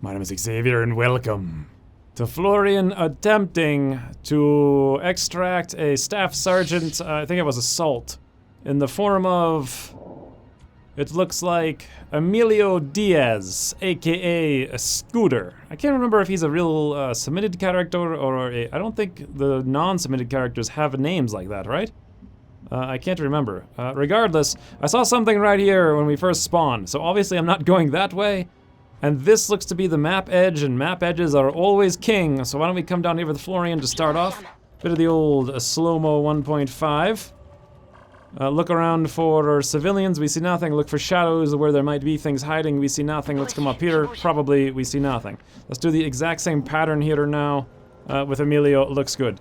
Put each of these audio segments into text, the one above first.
My name is Xavier and welcome to Florian attempting to extract a staff sergeant, I think it was assault, in the form of, it looks like, Emilio Diaz, aka a Scooter. I can't remember if he's a real submitted character or I don't think the non-submitted characters have names like that, right? I can't remember. Regardless, I saw something right here when we first spawned, so obviously I'm not going that way. And this looks to be the map edge, and map edges are always king, so why don't we come down here with Florian to start off. Bit of the old slow-mo 1.5. Look around for civilians, we see nothing. Look for shadows where there might be things hiding, we see nothing. Let's come up here, probably we see nothing. Let's do the exact same pattern here now with Emilio, it looks good.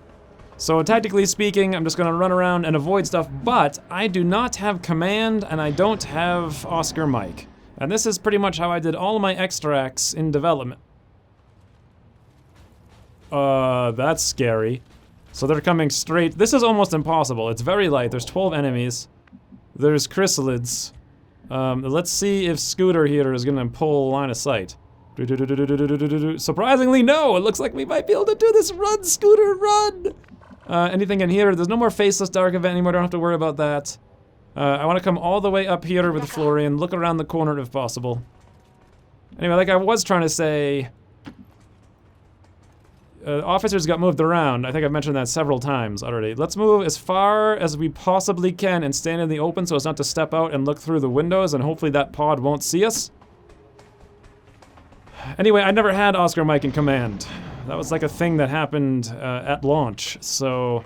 So tactically speaking, I'm just gonna run around and avoid stuff, but I do not have command and I don't have Oscar Mike. And this is pretty much how I did all of my extracts in development. That's scary. So they're coming straight. This is almost impossible. It's very light. There's 12 enemies. There's chrysalids. Let's see if Scooter here is gonna pull line of sight. Surprisingly, no! It looks like we might be able to do this. Run, Scooter, run! Anything in here? There's no more faceless dark event anymore. Don't have to worry about that. I want to come all the way up here with Florian, look around the corner if possible. Anyway, like I was trying to say, officers got moved around. I think I've mentioned that several times already. Let's move as far as we possibly can and stand in the open so as not to step out and look through the windows, and hopefully that pod won't see us. Anyway, I never had Oscar Mike in command. That was like a thing that happened at launch, so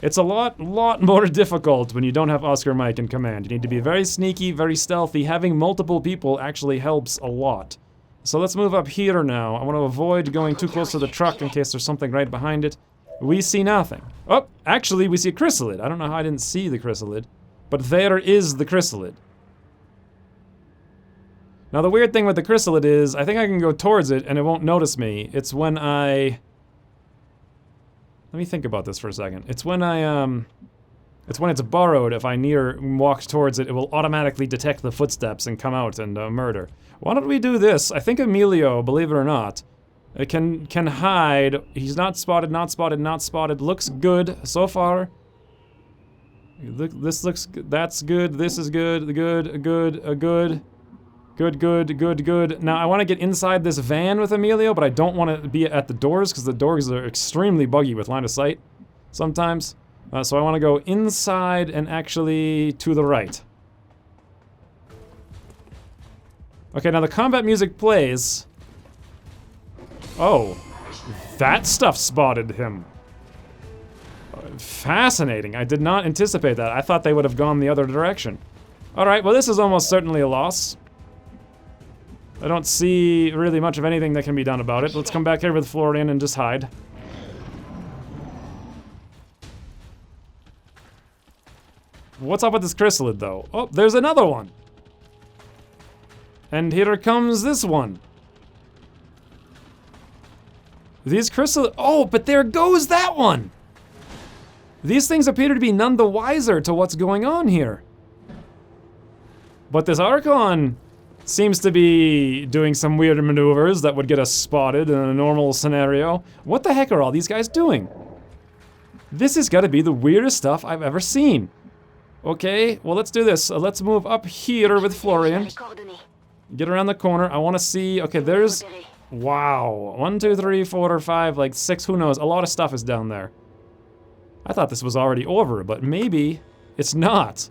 it's a lot more difficult when you don't have Oscar Mike in command. You need to be very sneaky, very stealthy. Having multiple people actually helps a lot. So let's move up here now. I want to avoid going too close to the truck in case there's something right behind it. We see nothing. Oh, actually we see a chrysalid. I don't know how I didn't see the chrysalid, but there is the chrysalid. Now the weird thing with the chrysalid is, I think I can go towards it and it won't notice me. It's when I... Let me think about this for a second. It's when it's when it's burrowed. If I walk towards it, it will automatically detect the footsteps and come out and murder. Why don't we do this? I think Emilio, believe it or not, can hide. He's not spotted, not spotted, not spotted. Looks good so far. Look, this looks, that's good, this is good, good. Good. Now, I want to get inside this van with Emilio, but I don't want to be at the doors, because the doors are extremely buggy with line of sight sometimes. So I want to go inside and actually to the right. Okay, now the combat music plays. Oh, that stuff spotted him. Fascinating. I did not anticipate that. I thought they would have gone the other direction. Alright, well this is almost certainly a loss. I don't see really much of anything that can be done about it. Let's come back here with Florian and just hide. What's up with this chrysalid, though? Oh, there's another one! And here comes this one. These chrysalid... Oh, but there goes that one! These things appear to be none the wiser to what's going on here. But this Archon seems to be doing some weird maneuvers that would get us spotted in a normal scenario. What the heck are all these guys doing? This has got to be the weirdest stuff I've ever seen. Okay, well let's do this. Let's move up here with Florian. Get around the corner. I want to see... Okay, there's... Wow. 1, 2, 3, 4, 5, like 6, who knows. A lot of stuff is down there. I thought this was already over, but maybe it's not.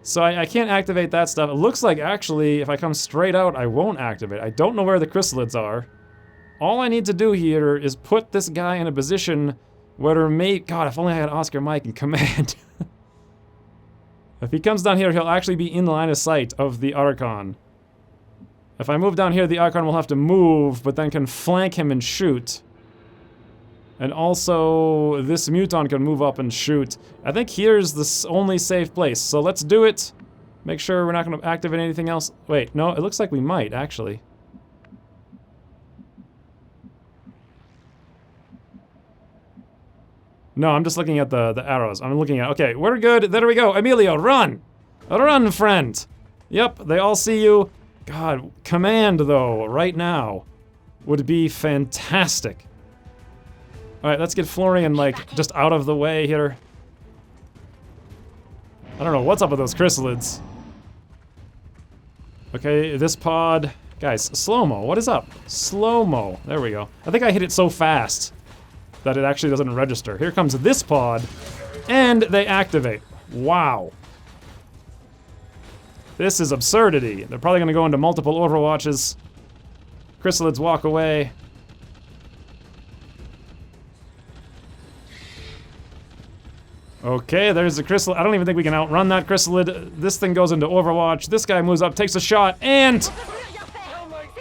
So I can't activate that stuff. It looks like, actually, if I come straight out, I won't activate. I don't know where the chrysalids are. All I need to do here is put this guy in a position where God, if only I had Oscar Mike in command. If he comes down here, he'll actually be in the line of sight of the Archon. If I move down here, the Archon will have to move, but then can flank him and shoot. And also, this Muton can move up and shoot. I think here's the only safe place, so let's do it. Make sure we're not going to activate anything else. Wait, no, it looks like we might, actually. No, I'm just looking at the arrows. I'm looking at... Okay, we're good. There we go. Emilio, run! Run, friend! Yep, they all see you. God, command, though, right now. would be fantastic. Alright, let's get Florian, like, just out of the way here. I don't know what's up with those chrysalids. Okay, this pod... Guys, slow-mo, what is up? Slow-mo, there we go. I think I hit it so fast that it actually doesn't register. Here comes this pod, and they activate. Wow. This is absurdity. They're probably gonna go into multiple overwatches. Chrysalids walk away. Okay, there's the chrysalid. I don't even think we can outrun that chrysalid. This thing goes into overwatch. This guy moves up, takes a shot, and...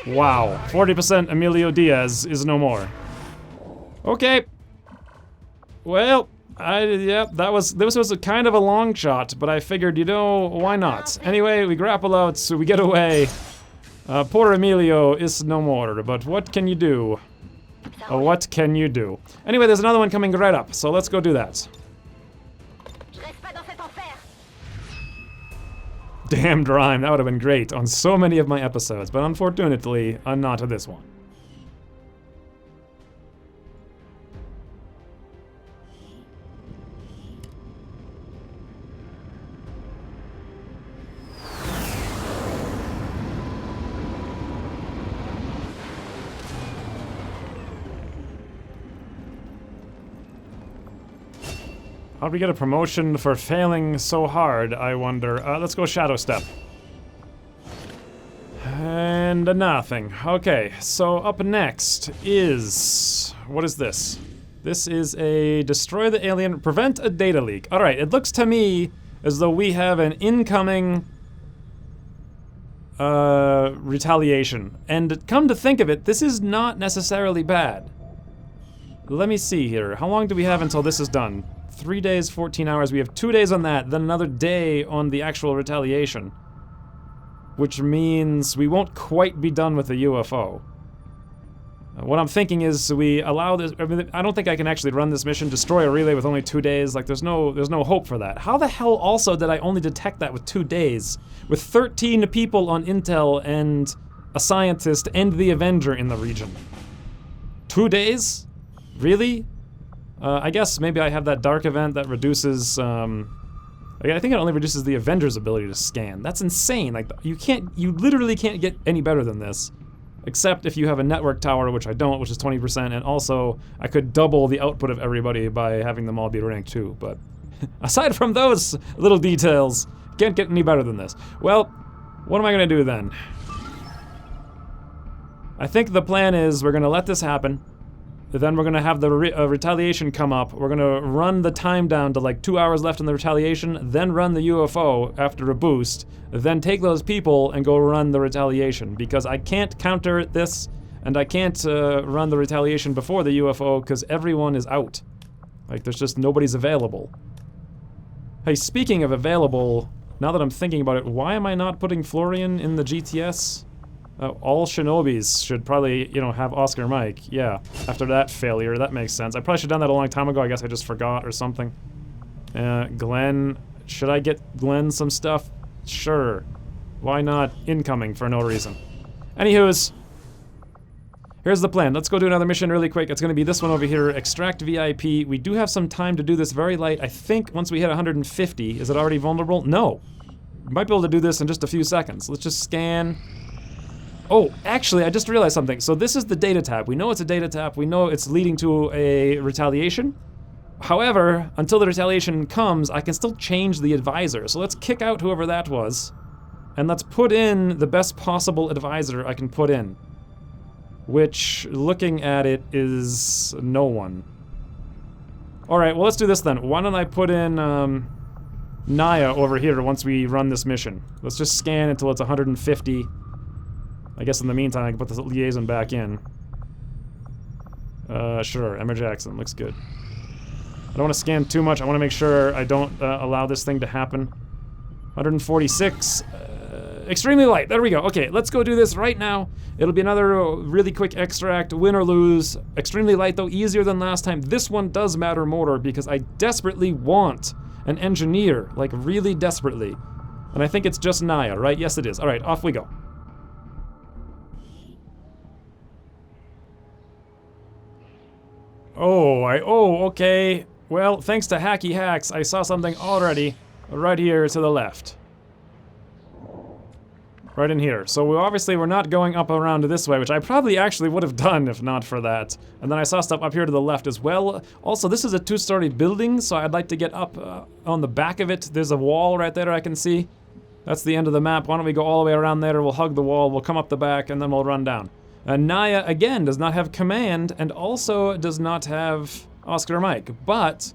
Wow, 40% Emilio Diaz is no more. Okay. Well, yep, this was a kind of a long shot, but I figured, you know, why not? Anyway, we grapple out, so we get away. Poor Emilio is no more, but what can you do? What can you do? Anyway, there's another one coming right up, so let's go do that. Damned rhyme, that would have been great on so many of my episodes, but unfortunately, not to this one. How'd we get a promotion for failing so hard, I wonder? Let's go Shadow Step. And nothing. Okay, so up next is... What is this? This is a destroy the alien, prevent a data leak. Alright, it looks to me as though we have an incoming retaliation. And come to think of it, this is not necessarily bad. Let me see here. How long do we have until this is done? 3 days, 14 hours. We have 2 days on that, then another day on the actual retaliation. Which means we won't quite be done with the UFO. What I'm thinking is we allow this... I mean, I don't think I can actually run this mission, destroy a relay with only 2 days. Like, there's no hope for that. How the hell also did I only detect that with 2 days? With 13 people on intel and a scientist and the Avenger in the region. 2 days? Really? I guess maybe I have that dark event that reduces, I think it only reduces the Avenger's ability to scan. That's insane. Like, you literally can't get any better than this. Except if you have a network tower, which I don't, which is 20%, and also I could double the output of everybody by having them all be ranked 2, but aside from those little details, can't get any better than this. Well, what am I gonna do then? I think the plan is we're gonna let this happen. Then we're gonna have the retaliation come up. We're gonna run the time down to like 2 hours left in the retaliation, then run the UFO after a boost, then take those people and go run the retaliation. Because I can't counter this, and I can't run the retaliation before the UFO because everyone is out. Like, there's just nobody's available. Hey, speaking of available, now that I'm thinking about it, why am I not putting Florian in the GTS? All Shinobis should probably, you know, have Oscar Mike. Yeah, after that failure, that makes sense. I probably should have done that a long time ago. I guess I just forgot or something. Glenn, should I get Glenn some stuff? Sure. Why not incoming for no reason? Anywho's, here's the plan. Let's go do another mission really quick. It's gonna be this one over here, Extract VIP. We do have some time to do this very light. I think once we hit 150, is it already vulnerable? No. We might be able to do this in just a few seconds. Let's just scan. Oh, actually, I just realized something. So this is the data tab. We know it's a data tab. We know it's leading to a retaliation. However, until the retaliation comes, I can still change the advisor. So let's kick out whoever that was, and let's put in the best possible advisor I can put in. Which, looking at it, is no one. Alright, well let's do this then. Why don't I put in Naya over here once we run this mission. Let's just scan until it's 150. I guess in the meantime I can put the liaison back in. Sure, Emma Jackson, looks good. I don't want to scan too much, I want to make sure I don't allow this thing to happen. 146, extremely light, there we go. Okay, let's go do this right now. It'll be another really quick extract, win or lose. Extremely light though, easier than last time. This one does matter more because I desperately want an engineer, like really desperately. And I think it's just Naya, right? Yes it is. Alright, off we go. Oh, okay. Well, thanks to hacky hacks, I saw something already right here to the left. Right in here. So we're not going up around this way, which I probably actually would have done if not for that. And then I saw stuff up here to the left as well. Also, this is a 2-story building, so I'd like to get up on the back of it. There's a wall right there I can see. That's the end of the map. Why don't we go all the way around there? We'll hug the wall, we'll come up the back, and then we'll run down. Naya, again, does not have command, and also does not have Oscar Mike, but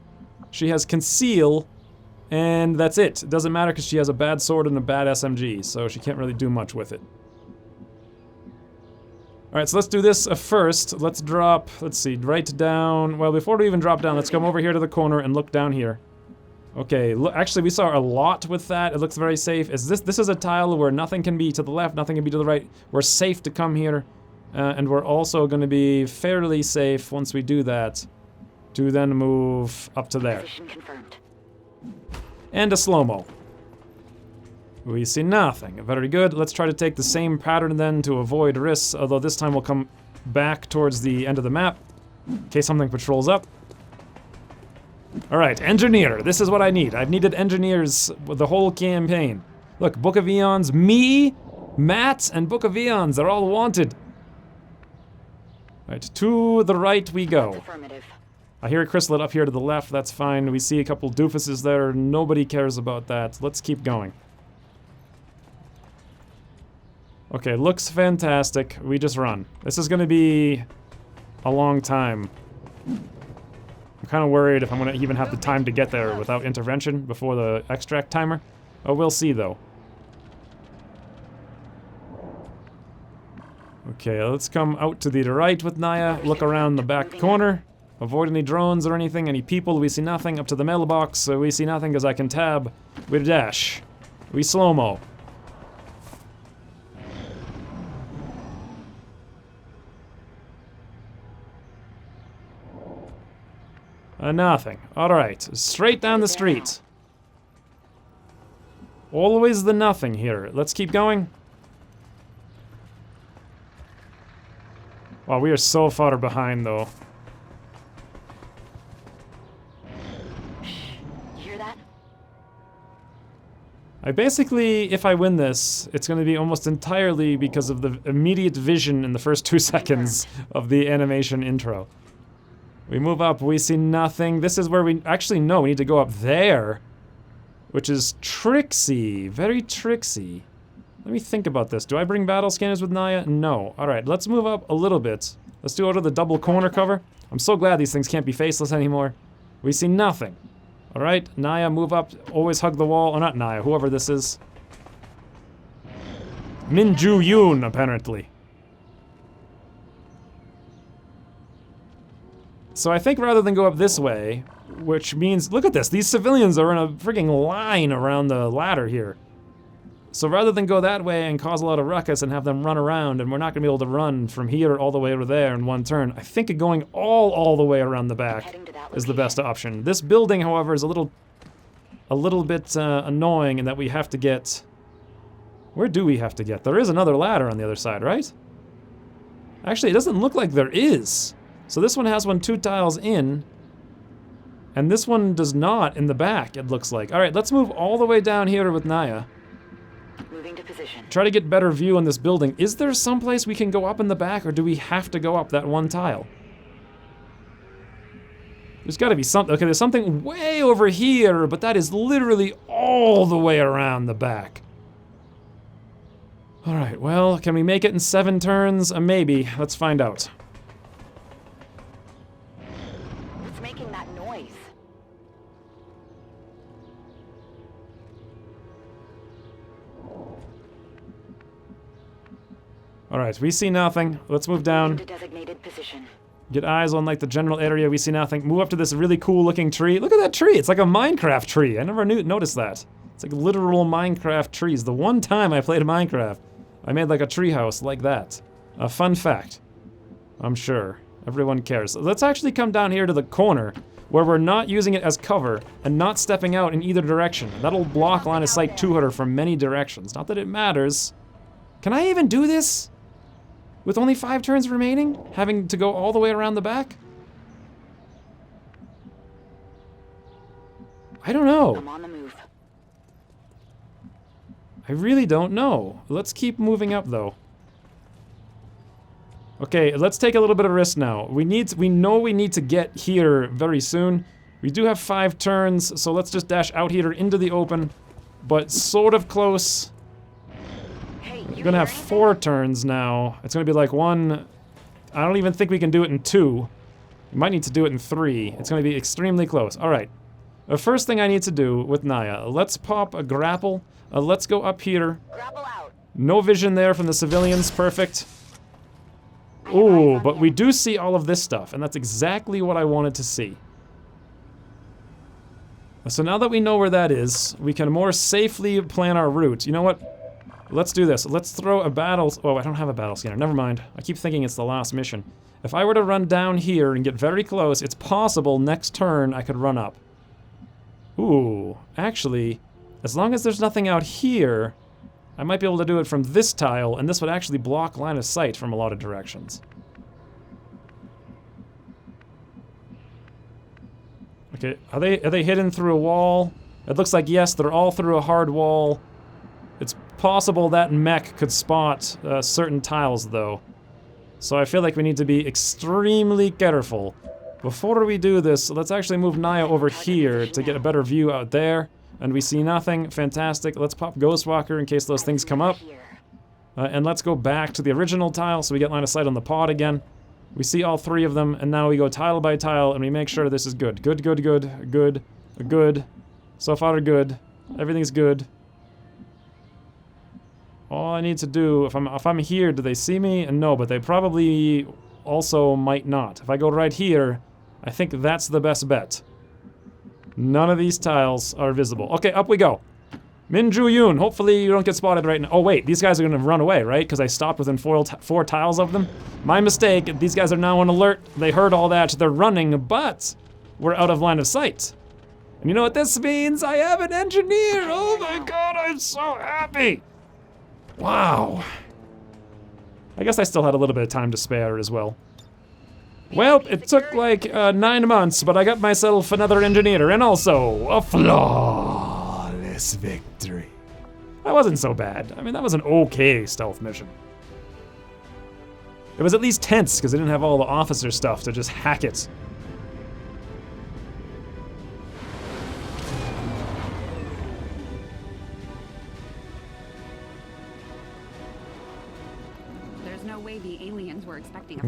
she has conceal, and that's it. It doesn't matter because she has a bad sword and a bad SMG, so she can't really do much with it. Alright, so let's do this first. Let's drop, let's see, right down. Well, before we even drop down, let's come over here to the corner and look down here. Okay, look, actually we saw a lot with that. It looks very safe. This is a tile where nothing can be to the left, nothing can be to the right. We're safe to come here. And we're also going to be fairly safe once we do that to then move up to there. Position confirmed. And a slow-mo. We see nothing. Very good. Let's try to take the same pattern then to avoid risks, although this time we'll come back towards the end of the map in case something patrols up. Alright, engineer. This is what I need. I've needed engineers the whole campaign. Look, Book of Eons, me, Matt, and Book of Eons, they're all wanted. Right, to the right we go. Affirmative. I hear a chrysalid up here to the left, that's fine. We see a couple doofuses there, nobody cares about that. Let's keep going. Okay, looks fantastic. We just run. This is gonna be a long time. I'm kind of worried if I'm gonna even have the time to get there without intervention before the extract timer. Oh, we'll see though. Okay, let's come out to the right with Naya, look around the back corner, avoid any drones or anything, any people, we see nothing. Up to the mailbox, we see nothing because I can tab. We dash. We slow-mo. Nothing. Alright, straight down the street. Always the nothing here. Let's keep going. Wow, we are so far behind, though. Hear that? I basically, if I win this, it's going to be almost entirely because of the immediate vision in the first 2 seconds of the animation intro. We move up, we see nothing. This is where we... Actually, no, we need to go up there. Which is tricksy. Very tricksy. Let me think about this. Do I bring battle scanners with Naya? No. Alright, let's move up a little bit. Let's do out of the double corner cover. I'm so glad these things can't be faceless anymore. We see nothing. Alright, Naya, move up. Always hug the wall. Or not Naya, whoever this is. Minju Yoon, apparently. So I think rather than go up this way, which means, look at this, these civilians are in a freaking line around the ladder here. So rather than go that way and cause a lot of ruckus and have them run around, and we're not gonna be able to run from here all the way over there in one turn, I think going all the way around the back is the best option. This building, however, is a little bit annoying in that we have to get... Where do we have to get? There is another ladder on the other side, right? Actually, it doesn't look like there is. So this one has 2 tiles in, and this one does not in the back, it looks like. Alright, let's move all the way down here with Naya. Moving to position. Try to get better view on this building. Is there someplace we can go up in the back, or do we have to go up that 1 tile? There's gotta be something. Okay, there's something way over here, but that is literally all the way around the back. Alright, well, can we make it in 7 turns? Maybe. Let's find out. Making that noise. Alright, we see nothing. Let's move down. To designated position. Get eyes on like the general area, we see nothing. Move up to this really cool looking tree. Look at that tree, it's like a Minecraft tree. I never noticed that. It's like literal Minecraft trees. The one time I played Minecraft, I made like a tree house like that. A fun fact. I'm sure. Everyone cares. Let's actually come down here to the corner where we're not using it as cover and not stepping out in either direction. That'll block line of sight to her from many directions. Not that it matters. Can I even do this? With only 5 turns remaining? Having to go all the way around the back? I don't know. I'm on the move. I really don't know. Let's keep moving up, though. Okay, let's take a little bit of risk now. We know we need to get here very soon. We do have 5 turns, so let's just dash out here into the open. But sort of close. Hey, We're gonna have 4 turns now. It's gonna be like 1... I don't even think we can do it in 2. We might need to do it in 3. It's gonna be extremely close. Alright. The first thing I need to do with Naya, let's pop a grapple. Let's go up here. Grapple out. No vision there from the civilians, perfect. Ooh, but we do see all of this stuff, and that's exactly what I wanted to see. So now that we know where that is, we can more safely plan our route. You know what? Let's do this. Let's throw a battle... Oh, I don't have a battle scanner. Never mind. I keep thinking it's the last mission. If I were to run down here and get very close, it's possible next turn I could run up. Ooh, actually, as long as there's nothing out here, I might be able to do it from this tile, and this would actually block line of sight from a lot of directions. Okay, are they hidden through a wall? It looks like yes, they're all through a hard wall. It's possible that mech could spot certain tiles, though. So I feel like we need to be extremely careful. Before we do this, let's actually move Naya over here to get a better view out there. And we see nothing. Fantastic. Let's pop Ghostwalker in case those things come up. And let's go back to the original tile so we get line of sight on the pod again. We see all 3 of them, and now we go tile by tile, and we make sure this is good. Good, good, good, good, good. So far, good. Everything's good. All I need to do, if I'm here, do they see me? And no, but they probably also might not. If I go right here, I think that's the best bet. None of these tiles are visible. Okay, up we go. Minju Yoon, hopefully you don't get spotted right now. Oh wait, these guys are gonna run away, right? Because I stopped within 4 tiles of them. My mistake, these guys are now on alert. They heard all that, they're running, but we're out of line of sight. And you know what this means? I have an engineer! Oh my god, I'm so happy! Wow. I guess I still had a little bit of time to spare as well. Well, it took like 9 months, but I got myself another engineer, and also a flawless victory. That wasn't so bad. I mean, that was an okay stealth mission. It was at least tense, because I didn't have all the officer stuff to just hack it.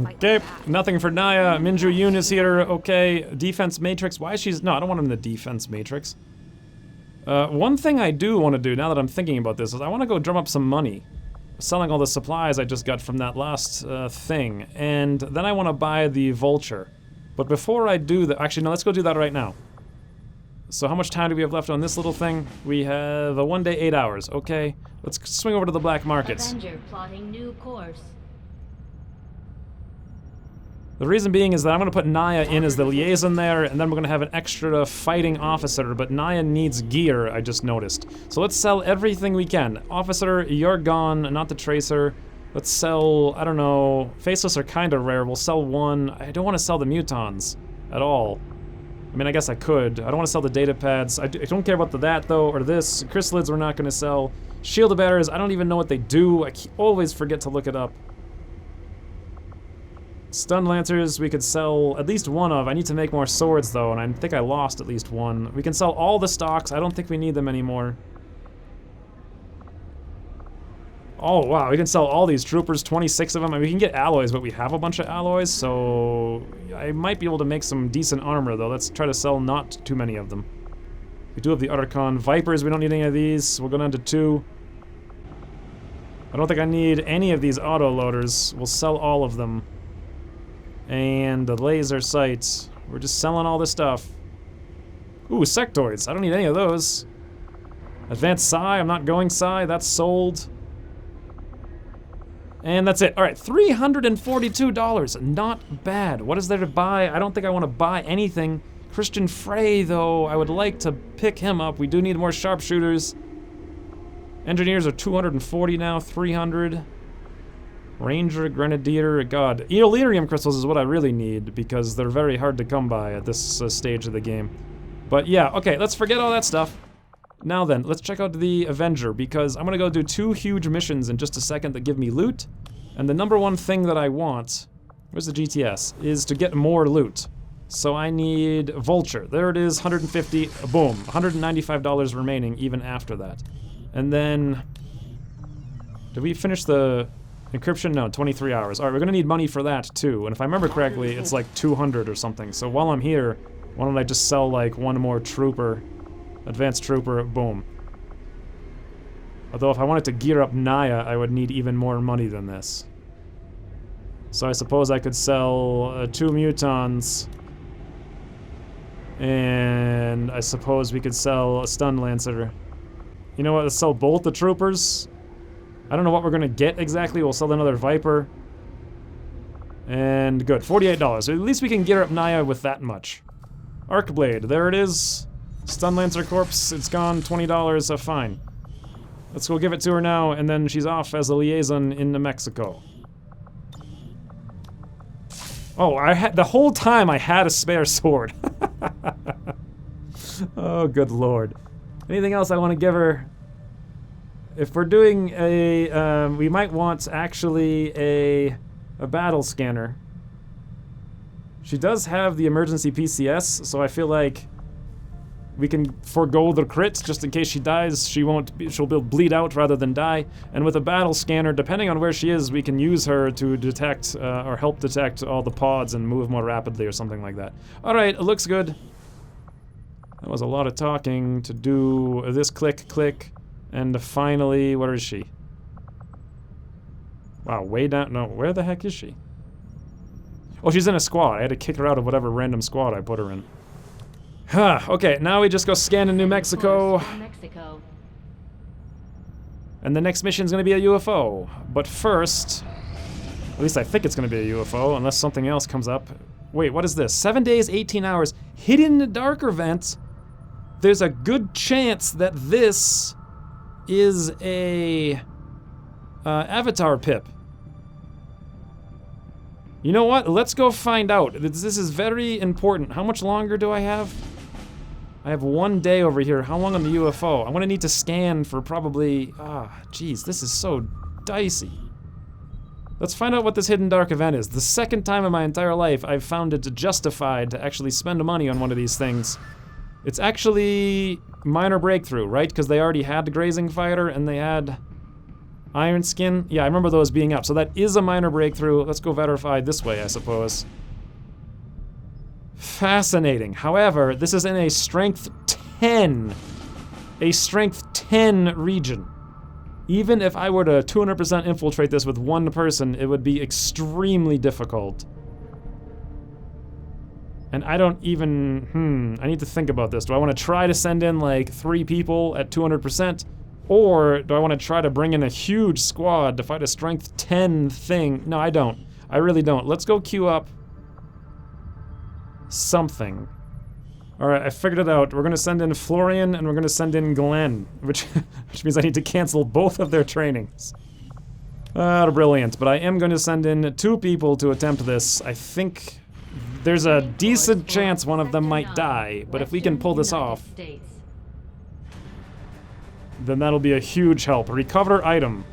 Okay, nothing for Naya. Minju Yoon is here. Okay, defense matrix. Why is she? No, I don't want him in the defense matrix. One thing I do want to do now that I'm thinking about this is I want to go drum up some money, selling all the supplies I just got from that last thing, and then I want to buy the vulture. But before I do that, actually no, let's go do that right now. So how much time do we have left on this little thing? We have a 1 day, 8 hours. Okay, let's swing over to the black markets. Avenger plotting new course. The reason being is that I'm going to put Naya in as the liaison there, and then we're going to have an extra fighting officer, but Naya needs gear, I just noticed. So let's sell everything we can. Officer, you're gone, not the tracer. Let's sell, I don't know, faceless are kind of rare. We'll sell 1. I don't want to sell the mutons at all. I mean, I guess I could. I don't want to sell the data pads. I don't care about that, though, or this. Chrysalids we're not going to sell. Shield bearers, I don't even know what they do. I always forget to look it up. Stun Lancers, we could sell at least 1 of. I need to make more swords, though, and I think I lost at least 1. We can sell all the stocks. I don't think we need them anymore. Oh, wow, we can sell all these troopers, 26 of them. I mean, we can get alloys, but we have a bunch of alloys, so I might be able to make some decent armor, though. Let's try to sell not too many of them. We do have the Uttercon. Vipers, we don't need any of these. We'll go down to 2. I don't think I need any of these auto-loaders. We'll sell all of them. And the laser sights. We're just selling all this stuff. Ooh, sectoids. I don't need any of those. Advanced psi. I'm not going psi. That's sold. And that's it. All right, $342. Not bad. What is there to buy? I don't think I want to buy anything. Christian Frey, though, I would like to pick him up. We do need more sharpshooters. Engineers are 240 now, 300. Ranger, Grenadier, God. Eolerium crystals is what I really need because they're very hard to come by at this stage of the game. But yeah, okay, let's forget all that stuff. Now then, let's check out the Avenger, because I'm gonna go do 2 huge missions in just a second that give me loot. And the number one thing that I want, where's the GTS, is to get more loot. So I need Vulture. There it is, 150, boom, $195 remaining even after that. And then, did we finish the encryption? No, 23 hours. All right, we're gonna need money for that too. And if I remember correctly, it's like 200 or something. So while I'm here, why don't I just sell like one more trooper, advanced trooper, boom. Although if I wanted to gear up Naya, I would need even more money than this. So I suppose I could sell 2 mutons. And I suppose we could sell a stun lancer. You know what, let's sell both the troopers. I don't know what we're gonna get exactly. We'll sell another Viper. And good, $48. So at least we can gear up Naya with that much. Arcblade, there it is. Stun Lancer Corpse, it's gone, $20, so fine. Let's go give it to her now, and then she's off as a liaison in New Mexico. Oh, the whole time I had a spare sword. Oh, good lord. Anything else I want to give her? If we're doing a, we might want actually a battle scanner. She does have the emergency PCS, so I feel like we can forego the crit just in case she dies. She'll bleed out rather than die. And with a battle scanner, depending on where she is, we can use her to detect or help detect all the pods and move more rapidly or something like that. All right, it looks good. That was a lot of talking to do this click, click, and finally, where is she? Wow, way down, no, where the heck is she? Oh, she's in a squad. I had to kick her out of whatever random squad I put her in. Okay, now we just go scan in New Mexico. And the next mission's gonna be a UFO. But first, at least I think it's gonna be a UFO, unless something else comes up. Wait, what is this? 7 days, 18 hours, hidden in the darker vent. There's a good chance that this is a Avatar pip. You know what? Let's go find out. This is very important. How much longer do I have? I have 1 day over here. How long on the UFO? I'm gonna need to scan for probably... geez, this is so dicey. Let's find out what this hidden dark event is. The second time in my entire life I've found it justified to actually spend money on one of these things. It's actually minor breakthrough, right? Because they already had the grazing fighter and they had iron skin. Yeah, I remember those being up. So that is a minor breakthrough. Let's go verify this way, I suppose. Fascinating. However, this is in a strength 10. A strength 10 region. Even if I were to 200% infiltrate this with one person, it would be extremely difficult. And I don't even, I need to think about this. Do I want to try to send in like 3 people at 200%? Or do I want to try to bring in a huge squad to fight a strength 10 thing? No, I don't. I really don't. Let's go queue up something. Alright, I figured it out. We're gonna send in Florian and we're gonna send in Glenn, which means I need to cancel both of their trainings. Brilliant. But I am going to send in 2 people to attempt this. I think there's a decent chance one of them might die, but if we can pull this off, then that'll be a huge help. Recover item.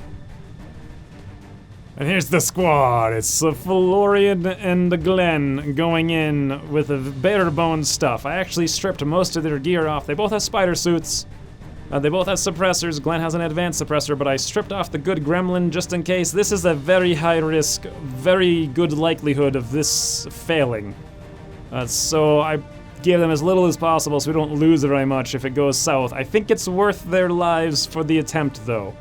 And here's the squad. It's Florian and Glenn going in with the bare bones stuff. I actually stripped most of their gear off. They both have spider suits. They both have suppressors. Glenn has an advanced suppressor, but I stripped off the good gremlin just in case. This is a very high risk, very good likelihood of this failing. So I gave them as little as possible so we don't lose very much if it goes south. I think it's worth their lives for the attempt, though.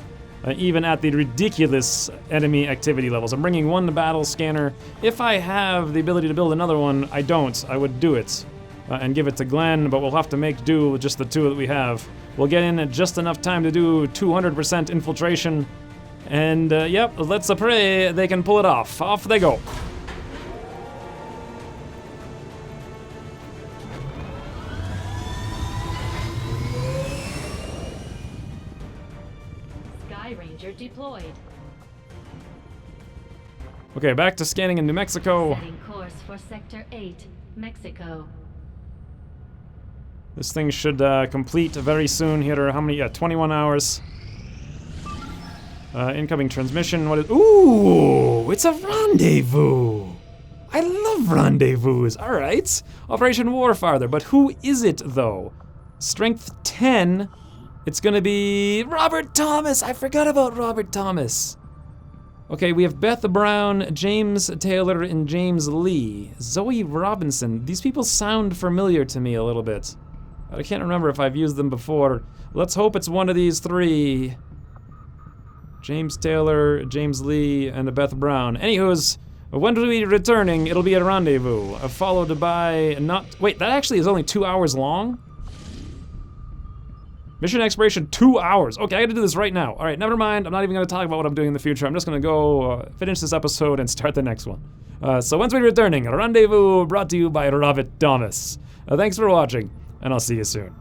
Even at the ridiculous enemy activity levels. I'm bringing 1 battle scanner. If I have the ability to build another one, I don't. I would do it and give it to Glenn, but we'll have to make do with just the 2 that we have. We'll get in at just enough time to do 200% infiltration. And, yep, let's pray they can pull it off. Off they go. Deployed. Okay, back to scanning in New Mexico. Setting course for Sector 8, Mexico. This thing should complete very soon here. How many? Yeah, 21 hours. Incoming transmission. What is? Ooh, it's a rendezvous. I love rendezvous. All right. Operation Warfather. But who is it though? Strength 10. It's gonna be Robert Thomas. I forgot about Robert Thomas. Okay, we have Beth Brown, James Taylor, and James Lee. Zoe Robinson. These people sound familiar to me a little bit. I can't remember if I've used them before. Let's hope it's one of these three. James Taylor, James Lee, and Beth Brown. Anywho's, when we'll be returning, it'll be a rendezvous, followed by not... Wait, that actually is only 2 hours long? Mission expiration, 2 hours. Okay, I gotta do this right now. All right, never mind. I'm not even gonna talk about what I'm doing in the future. I'm just gonna go finish this episode and start the next one. So once we're returning, a rendezvous brought to you by Robert Thomas. Thanks for watching, and I'll see you soon.